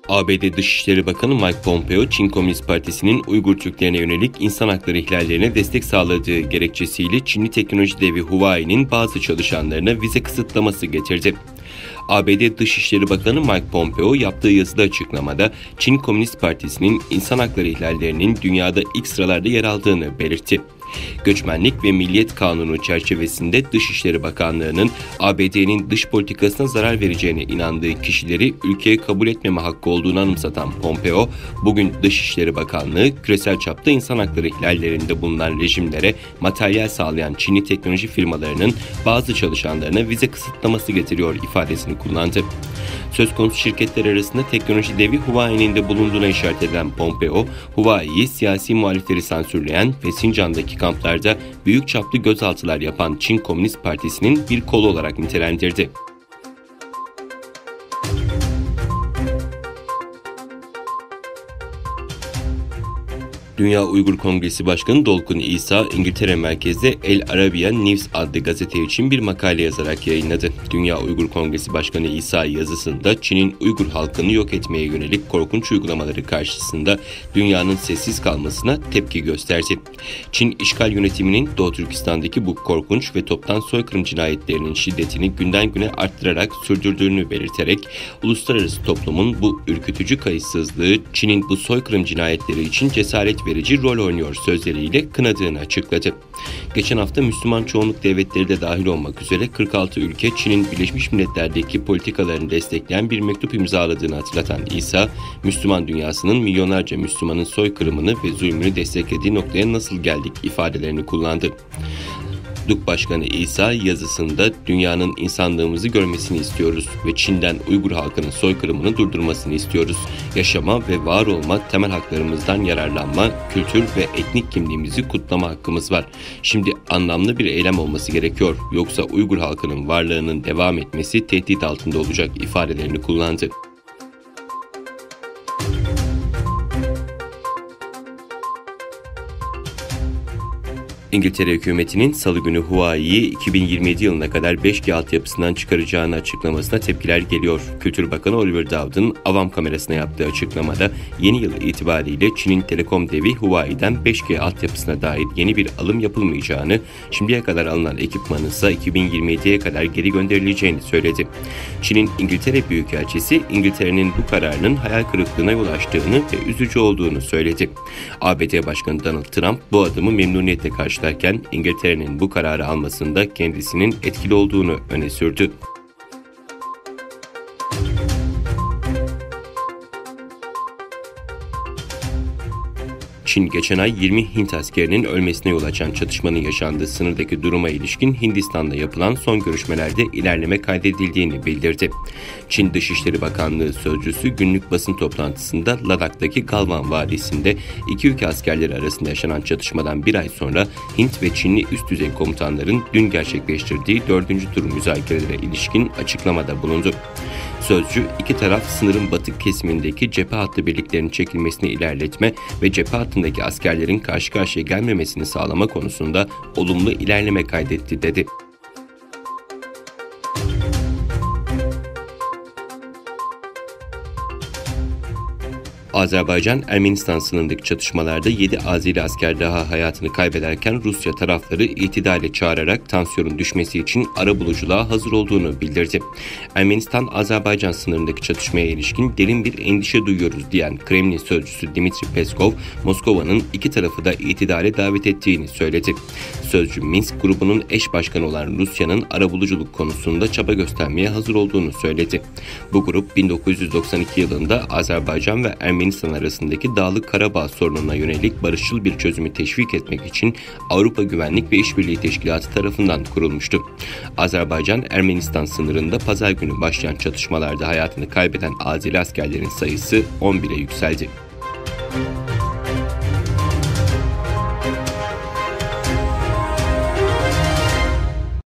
ABD Dışişleri Bakanı Mike Pompeo, Çin Komünist Partisi'nin Uygur Türklerine yönelik insan hakları ihlallerine destek sağladığı gerekçesiyle Çinli teknoloji devi Huawei'nin bazı çalışanlarına vize kısıtlaması getirdi. ABD Dışişleri Bakanı Mike Pompeo yaptığı yazılı açıklamada Çin Komünist Partisi'nin insan hakları ihlallerinin dünyada ilk sıralarda yer aldığını belirtti. Göçmenlik ve Milliyet Kanunu çerçevesinde Dışişleri Bakanlığı'nın ABD'nin dış politikasına zarar vereceğine inandığı kişileri ülkeye kabul etmeme hakkı olduğunu anımsatan Pompeo, bugün Dışişleri Bakanlığı küresel çapta insan hakları ihlallerinde bulunan rejimlere materyal sağlayan Çinli teknoloji firmalarının bazı çalışanlarına vize kısıtlaması getiriyor ifadesini kullandı. Söz konusu şirketler arasında teknoloji devi Huawei'nin de bulunduğuna işaret eden Pompeo, Huawei'yi siyasi muhalifleri sansürleyen ve Sincan'daki kamplarda büyük çaplı gözaltılar yapan Çin Komünist Partisi'nin bir kolu olarak nitelendirdi. Dünya Uygur Kongresi Başkanı Dolkun İsa, İngiltere merkezli El Arabian News adlı gazete için bir makale yazarak yayınladı. Dünya Uygur Kongresi Başkanı İsa yazısında Çin'in Uygur halkını yok etmeye yönelik korkunç uygulamaları karşısında dünyanın sessiz kalmasına tepki gösterdi. Çin işgal yönetiminin Doğu Türkistan'daki bu korkunç ve toptan soykırım cinayetlerinin şiddetini günden güne arttırarak sürdürdüğünü belirterek uluslararası toplumun bu ürkütücü kayıtsızlığı Çin'in bu soykırım cinayetleri için cesaret verici rol oynuyor sözleriyle kınadığını açıkladı. Geçen hafta Müslüman çoğunluk devletleri de dahil olmak üzere 46 ülke Çin'in Birleşmiş Milletler'deki politikalarını destekleyen bir mektup imzaladığını hatırlatan İsa, Müslüman dünyasının milyonlarca Müslümanın soykırımını ve zulmünü desteklediği noktaya nasıl geldik ifadelerini kullandı. DUK Başkanı İsa yazısında dünyanın insanlığımızı görmesini istiyoruz ve Çin'den Uygur halkının soykırımını durdurmasını istiyoruz. Yaşama ve var olma temel haklarımızdan yararlanma, kültür ve etnik kimliğimizi kutlama hakkımız var. Şimdi anlamlı bir eylem olması gerekiyor. Yoksa Uygur halkının varlığının devam etmesi tehdit altında olacak ifadelerini kullandı. İngiltere hükümetinin Salı günü Huawei'yi 2027 yılına kadar 5G altyapısından çıkaracağını açıklamasına tepkiler geliyor. Kültür Bakanı Oliver Dowd'ın Avam kamerasına yaptığı açıklamada yeni yıl itibariyle Çin'in telekom devi Huawei'den 5G altyapısına dair yeni bir alım yapılmayacağını, şimdiye kadar alınan ekipmanın ise 2027'ye kadar geri gönderileceğini söyledi. Çin'in İngiltere Büyükelçisi İngiltere'nin bu kararının hayal kırıklığına yol açtığını ve üzücü olduğunu söyledi. ABD Başkanı Donald Trump bu adımı memnuniyetle karşılarken İngiltere'nin bu kararı almasında kendisinin etkili olduğunu öne sürdü. Çin geçen ay 20 Hint askerinin ölmesine yol açan çatışmanın yaşandığı sınırdaki duruma ilişkin Hindistan'da yapılan son görüşmelerde ilerleme kaydedildiğini bildirdi. Çin Dışişleri Bakanlığı sözcüsü günlük basın toplantısında Ladak'taki Galvan Vadisi'nde iki ülke askerleri arasında yaşanan çatışmadan bir ay sonra Hint ve Çinli üst düzey komutanların dün gerçekleştirdiği 4. tur müzakerelere ilişkin açıklamada bulundu. Sözcü, iki taraf sınırın batı kesimindeki cephe hattı birliklerinin çekilmesini ilerletme ve cephe hattındaki askerlerin karşı karşıya gelmemesini sağlama konusunda olumlu ilerleme kaydetti dedi. Azerbaycan-Ermenistan sınırındaki çatışmalarda 7 Azeri asker daha hayatını kaybederken Rusya tarafları itidale çağırarak tansiyonun düşmesi için arabuluculuğa hazır olduğunu bildirdi. Ermenistan-Azerbaycan sınırındaki çatışmaya ilişkin derin bir endişe duyuyoruz diyen Kremlin sözcüsü Dmitri Peskov, Moskova'nın iki tarafı da itidale davet ettiğini söyledi. Sözcü Minsk grubunun eş başkanı olan Rusya'nın arabuluculuk konusunda çaba göstermeye hazır olduğunu söyledi. Bu grup 1992 yılında Azerbaycan ve Ermenistan arasındaki Dağlık Karabağ sorununa yönelik barışçıl bir çözümü teşvik etmek için Avrupa Güvenlik ve İşbirliği Teşkilatı tarafından kurulmuştu. Azerbaycan-Ermenistan sınırında pazar günü başlayan çatışmalarda hayatını kaybeden Azeri askerlerin sayısı 11'e yükseldi.